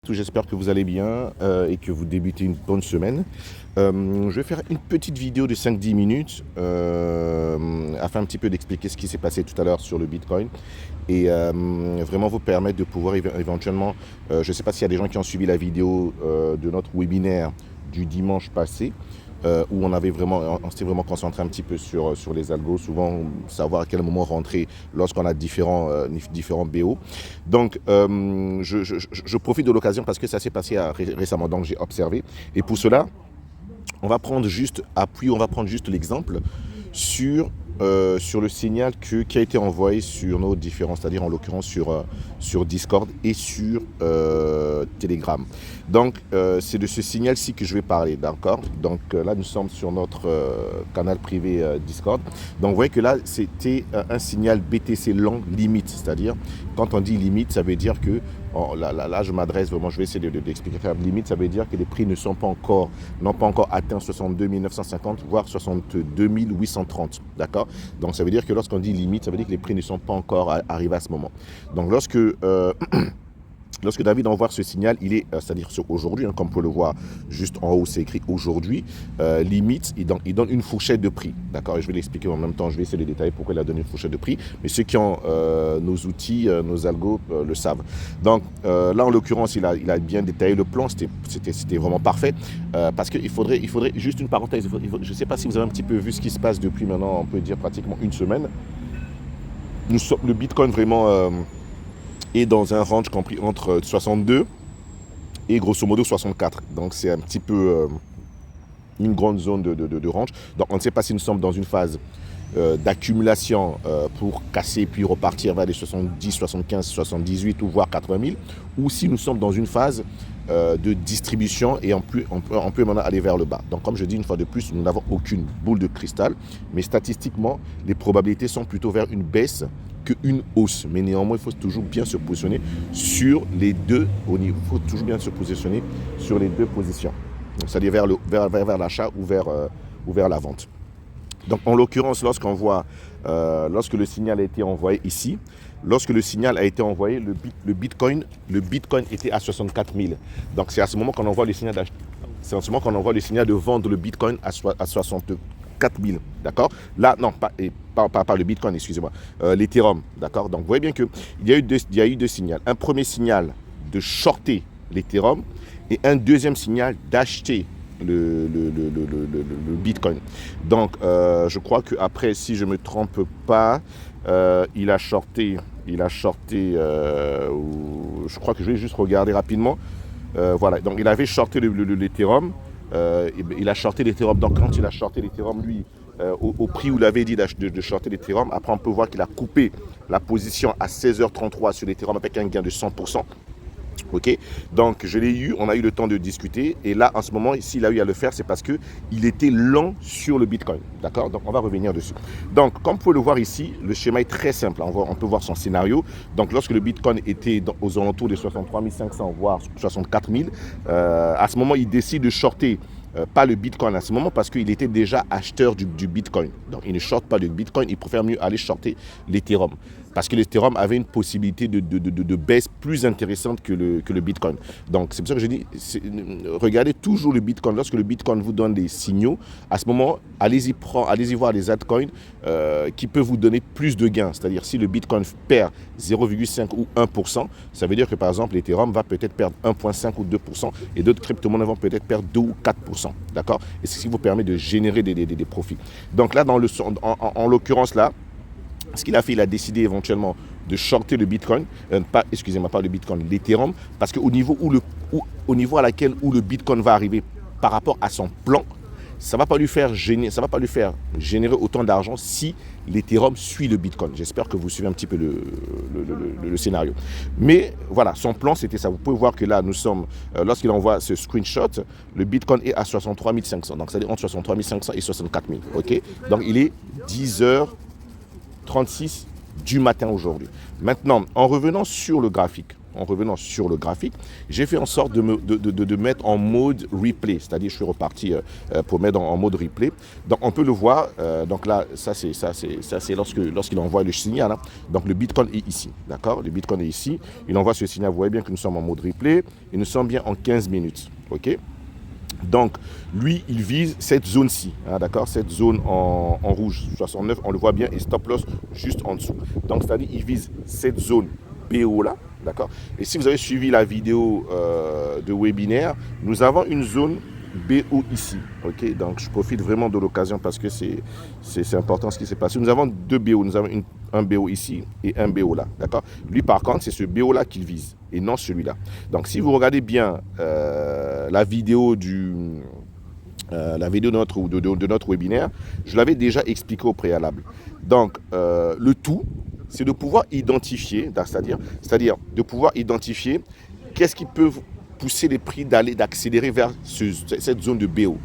J'espère que vous allez bien et que vous débutez une bonne semaine. Je vais faire une petite vidéo de 5-10 minutes afin un petit peu d'expliquer ce qui s'est passé tout à l'heure sur le Bitcoin et vraiment vous permettre de pouvoir éventuellement, je ne sais pas s'il y a des gens qui ont suivi la vidéo de notre webinaire du dimanche passé, où on s'est vraiment concentré un petit peu sur les algos, souvent savoir à quel moment rentrer lorsqu'on a différents BO. Donc, je profite de l'occasion parce que ça s'est passé récemment, donc j'ai observé. Et pour cela, on va prendre juste l'exemple sur le signal qui a été envoyé sur nos différents, c'est-à-dire en l'occurrence sur Discord et sur Telegram. Donc, c'est de ce signal-ci que je vais parler, d'accord? Donc là, nous sommes sur notre canal privé Discord. Donc, vous voyez que là, c'était un signal BTC long limite, c'est-à-dire, quand on dit limite, ça veut dire que, là, je m'adresse vraiment, je vais essayer d'expliquer. Limite, ça veut dire que les prix n'ont pas encore atteint 62 950, voire 62 830, d'accord? Donc, ça veut dire que lorsqu'on dit limite, ça veut dire que les prix ne sont pas encore arrivés à ce moment. Donc, lorsque David envoie ce signal, il est, c'est-à-dire sur aujourd'hui, comme on peut le voir juste en haut, c'est écrit aujourd'hui, limite, il donne une fourchette de prix, d'accord? Et je vais l'expliquer en même temps, je vais essayer de détailler pourquoi il a donné une fourchette de prix, mais ceux qui ont nos outils, nos algos le savent. Donc là, en l'occurrence, il a bien détaillé le plan, c'était vraiment parfait, parce qu'il faudrait juste une parenthèse, je ne sais pas si vous avez un petit peu vu ce qui se passe depuis maintenant, on peut dire pratiquement une semaine. Le Bitcoin vraiment est dans un range compris entre 62 et grosso modo 64. Donc c'est un petit peu une grande zone de range. Donc on ne sait pas si nous sommes dans une phase d'accumulation pour casser puis repartir vers les 70, 75, 78 ou voire 80 000, ou si nous sommes dans une phase de distribution et on peut maintenant aller vers le bas. Donc comme je dis une fois de plus, nous n'avons aucune boule de cristal, mais statistiquement, les probabilités sont plutôt vers une baisse qu'une hausse. Mais néanmoins, il faut toujours bien se positionner sur les deux positions. C'est-à-dire vers l'achat ou vers la vente. Donc en l'occurrence, lorsque le signal a été envoyé ici, lorsque le signal a été envoyé, le Bitcoin était à 64 000. Donc c'est à ce moment qu'on envoie le signal d'acheter. C'est en ce moment qu'on envoie le signal de vendre le Bitcoin à 64 000. D'accord? Là, non, pas le Bitcoin, excusez-moi. L'Ethereum. D'accord? Donc vous voyez bien qu'il y a eu deux signaux. Un premier signal de shorter l'Ethereum et un deuxième signal d'acheter le Bitcoin. Donc, je crois qu'après, si je ne me trompe pas, il a shorté, je crois que je vais juste regarder rapidement. Voilà, donc il avait shorté l'Ethereum, il a shorté l'Ethereum. Donc, quand il a shorté l'Ethereum, lui, au prix où il avait dit de shorter l'Ethereum, après on peut voir qu'il a coupé la position à 16h33 sur l'Ethereum avec un gain de 100%. Ok, donc on a eu le temps de discuter et là en ce moment, s'il a eu à le faire, c'est parce qu'il était lent sur le Bitcoin, d'accord? Donc on va revenir dessus. Donc comme vous pouvez le voir ici, le schéma est très simple, on peut voir son scénario. Donc lorsque le Bitcoin était aux alentours des 63 500 voire 64 000, à ce moment il décide de shorter pas le Bitcoin à ce moment parce qu'il était déjà acheteur du Bitcoin. Donc il ne shorte pas le Bitcoin, il préfère mieux aller shorter l'Ethereum. Parce que l'Ethereum avait une possibilité de baisse plus intéressante que le Bitcoin. Donc c'est pour ça que je dis, regardez toujours le Bitcoin. Lorsque le Bitcoin vous donne des signaux, à ce moment, allez-y voir les altcoins qui peuvent vous donner plus de gains. C'est-à-dire si le Bitcoin perd 0,5 ou 1%, ça veut dire que par exemple l'Ethereum va peut-être perdre 1,5 ou 2% et d'autres crypto-monnaies vont peut-être perdre 2 ou 4%. D'accord? Et c'est ce qui vous permet de générer des profits. Donc là, en l'occurrence là, ce qu'il a fait, il a décidé éventuellement de shorter le Bitcoin, pas le Bitcoin, l'Ethereum, parce qu'au niveau à laquelle le Bitcoin va arriver par rapport à son plan, ça va pas lui faire générer autant d'argent si l'Ethereum suit le Bitcoin. J'espère que vous suivez un petit peu le scénario. Mais voilà, son plan, c'était ça. Vous pouvez voir que là, nous sommes, lorsqu'il envoie ce screenshot, le Bitcoin est à 63 500. Donc, c'est-à-dire entre 63 500 et 64 000. OK? Donc, il est 10h36 du matin aujourd'hui. Maintenant, en revenant sur le graphique, en revenant sur le graphique, j'ai fait en sorte de mettre en mode replay, c'est-à-dire je suis reparti pour mettre en mode replay. Donc on peut le voir, donc là, ça c'est lorsqu'il envoie le signal, hein. Donc le Bitcoin est ici, d'accord? Le Bitcoin est ici, il envoie ce signal, vous voyez bien que nous sommes en mode replay, et nous sommes bien en 15 minutes, ok? Donc, lui, il vise cette zone-ci, hein, d'accord? Cette zone en rouge, 69, on le voit bien, et stop loss juste en dessous. Donc, c'est-à-dire qu'il vise cette zone BO là, d'accord? Et si vous avez suivi la vidéo de webinaire, nous avons une zone BO ici, ok? Donc, je profite vraiment de l'occasion parce que c'est important ce qui s'est passé. Nous avons deux BO, nous avons un BO ici et un BO là, d'accord? Lui, par contre, c'est ce BO là qu'il vise et non celui-là. Donc, si vous regardez bien la vidéo de notre webinaire, je l'avais déjà expliqué au préalable. Donc, le tout, c'est de pouvoir identifier, c'est-à-dire de pouvoir identifier qu'est-ce qui peut pousser les prix d'accélérer vers cette zone de BO.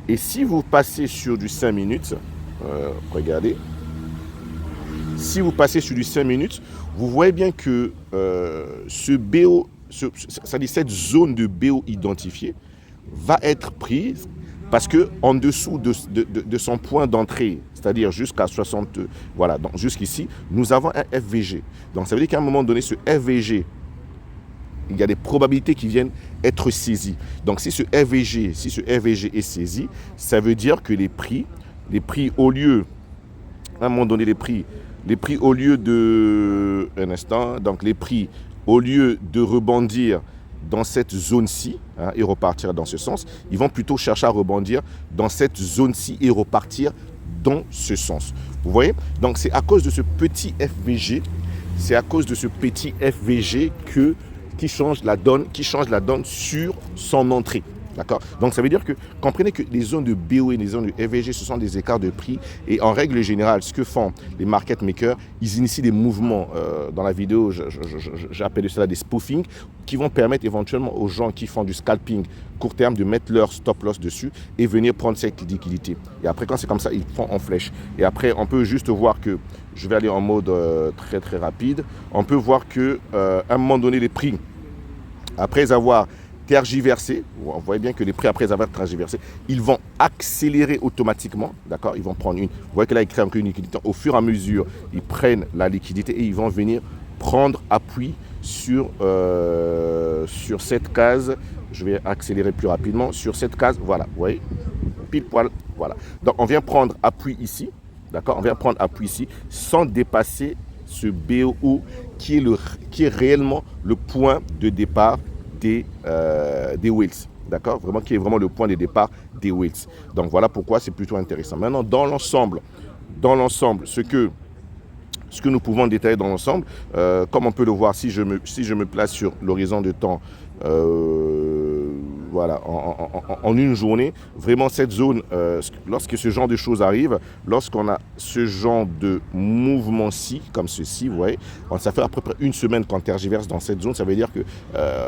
Et si vous passez sur du 5 minutes, regardez, si vous passez sur du 5 minutes, vous voyez bien que ce BO, c'est-à-dire cette zone de BO identifiée, va être prise parce qu'en dessous de son point d'entrée, c'est-à-dire jusqu'à 60, voilà, donc jusqu'ici, nous avons un FVG. Donc ça veut dire qu'à un moment donné, ce FVG, il y a des probabilités qui viennent être saisies. Donc si ce FVG est saisi, ça veut dire que les prix au lieu, à un moment donné, les prix au lieu de, un instant, donc les prix au lieu de rebondir dans cette zone-ci, hein, et repartir dans ce sens, ils vont plutôt chercher à rebondir dans cette zone-ci et repartir dans ce sens. Vous voyez? Donc c'est à cause de ce petit FVG, qui change la donne sur son entrée. D'accord? Donc ça veut dire que comprenez que les zones de BO et les zones de FVG, ce sont des écarts de prix. Et en règle générale, ce que font les market makers, ils initient des mouvements. Dans la vidéo, j'appelle cela des spoofing, qui vont permettre éventuellement aux gens qui font du scalping court terme de mettre leur stop loss dessus et venir prendre cette liquidité. Et après, quand c'est comme ça, ils font en flèche. Et après, on peut juste voir que, je vais aller en mode très très rapide, on peut voir que à un moment donné, les prix, après avoir tergiversé, on voit bien que les prix après avoir tergiversé, ils vont accélérer automatiquement, d'accord? Ils vont prendre vous voyez que là, ils créent encore une liquidité. Au fur et à mesure, ils prennent la liquidité et ils vont venir prendre appui sur cette case. Je vais accélérer plus rapidement sur cette case, voilà, vous voyez, pile poil, voilà. Donc, on vient prendre appui ici, d'accord? On vient prendre appui ici sans dépasser ce BO qui est réellement le point de départ des whales, d'accord? Vraiment, qui est vraiment le point de départ des whales. Donc voilà pourquoi c'est plutôt intéressant. Maintenant, dans l'ensemble, ce que nous pouvons détailler dans l'ensemble, comme on peut le voir, si je me place sur l'horizon de temps, voilà, en une journée, vraiment cette zone, lorsque ce genre de choses arrive, lorsqu'on a ce genre de mouvement-ci, comme ceci, vous voyez, ça fait à peu près une semaine qu'on tergiverse dans cette zone, ça veut dire que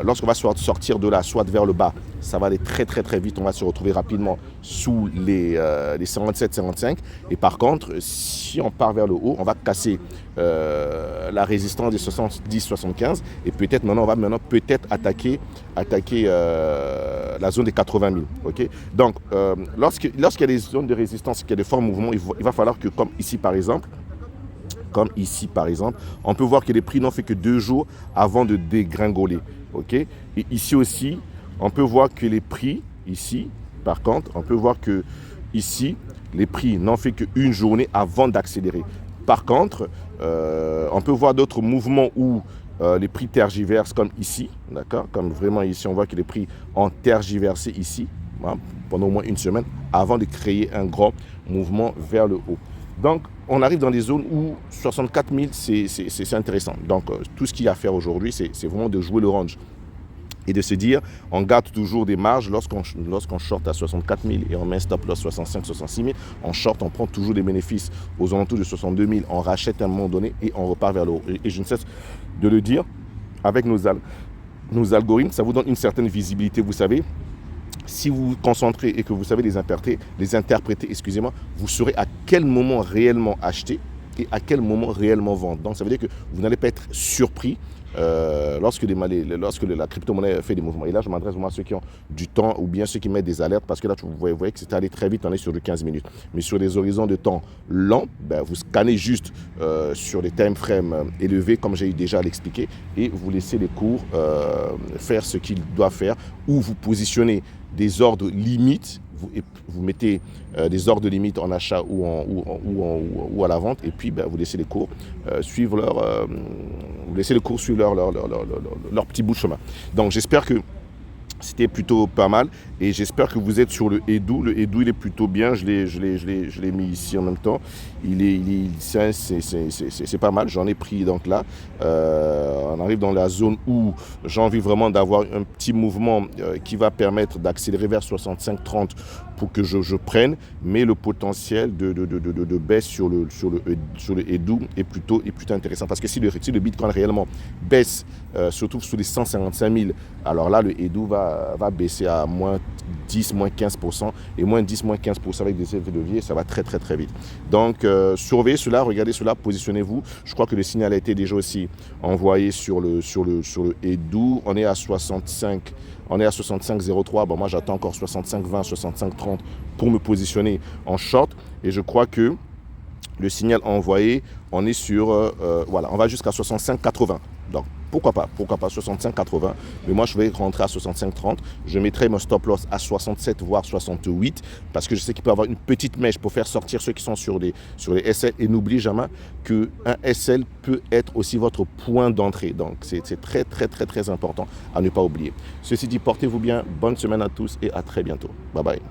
lorsqu'on va sortir de là, soit vers le bas, ça va aller très très très vite, on va se retrouver rapidement sous les 57-55, et par contre, si on part vers le haut, on va casser la résistance des 70-75, et peut-être maintenant, on va peut-être attaquer la zone des 80 000. Okay? Donc, lorsqu'il y a des zones de résistance, qu'il y a des forts mouvements, il va falloir que, comme ici par exemple, on peut voir que les prix n'ont fait que 2 jours avant de dégringoler. Okay? Et ici aussi, on peut voir que les prix, ici, par contre, on peut voir que ici, les prix n'ont fait qu'une journée avant d'accélérer. Par contre, on peut voir d'autres mouvements où les prix tergiversent comme ici, d'accord? Comme vraiment ici, on voit que les prix ont tergiversé ici, hein, pendant au moins une semaine, avant de créer un grand mouvement vers le haut. Donc, on arrive dans des zones où 64 000, c'est intéressant. Donc, tout ce qu'il y a à faire aujourd'hui, c'est vraiment de jouer le range. Et de se dire, on garde toujours des marges lorsqu'on short à 64 000 et on met un stop loss 65 66 000. On short, on prend toujours des bénéfices aux alentours de 62 000. On rachète à un moment donné et on repart vers le haut. Et je ne cesse de le dire, avec nos algorithmes, ça vous donne une certaine visibilité. Vous savez, si vous vous concentrez et que vous savez les interpréter, vous saurez à quel moment réellement acheter et à quel moment réellement vendre. Donc ça veut dire que vous n'allez pas être surpris lorsque la crypto-monnaie fait des mouvements. Et là, je m'adresse vraiment à ceux qui ont du temps ou bien ceux qui mettent des alertes, parce que là, vous voyez que c'est allé très vite, on est sur du 15 minutes. Mais sur des horizons de temps lents, vous scannez juste sur les time frames élevés, comme j'ai déjà à l'expliquer, et vous laissez les cours faire ce qu'ils doivent faire, ou vous positionnez des ordres limites, vous mettez des ordres limites en achat ou à la vente, et puis vous laissez les cours suivre leur petit bout de chemin. Donc j'espère que c'était plutôt pas mal et j'espère que vous êtes sur le Edu. Le Edu, il est plutôt bien. Je l'ai mis ici en même temps. C'est pas mal. J'en ai pris donc là. On arrive dans la zone où j'ai envie vraiment d'avoir un petit mouvement qui va permettre d'accélérer vers 65-30 pour que je prenne. Mais le potentiel de baisse sur le Edu est plutôt intéressant. Parce que si le Bitcoin réellement baisse, surtout sous les 155 000, alors là, le Edu va baisser à moins 10, moins 15%. Et moins 10, moins 15% avec des effets de levier, ça va très, très, très vite. Donc, surveillez cela, regardez cela, positionnez-vous. Je crois que le signal a été déjà aussi envoyé sur le Edu. On est à 65,03. Bon, moi, j'attends encore 65,20, 65,30 pour me positionner en short. Et je crois que le signal envoyé, on est sur, voilà, on va jusqu'à 65,80. Donc, pourquoi pas 65,80. Mais moi, je vais rentrer à 65,30. Je mettrai mon stop loss à 67, voire 68, parce que je sais qu'il peut y avoir une petite mèche pour faire sortir ceux qui sont sur les SL. Et n'oubliez jamais qu'un SL peut être aussi votre point d'entrée. Donc, c'est très, très, très, très important à ne pas oublier. Ceci dit, portez-vous bien. Bonne semaine à tous et à très bientôt. Bye bye.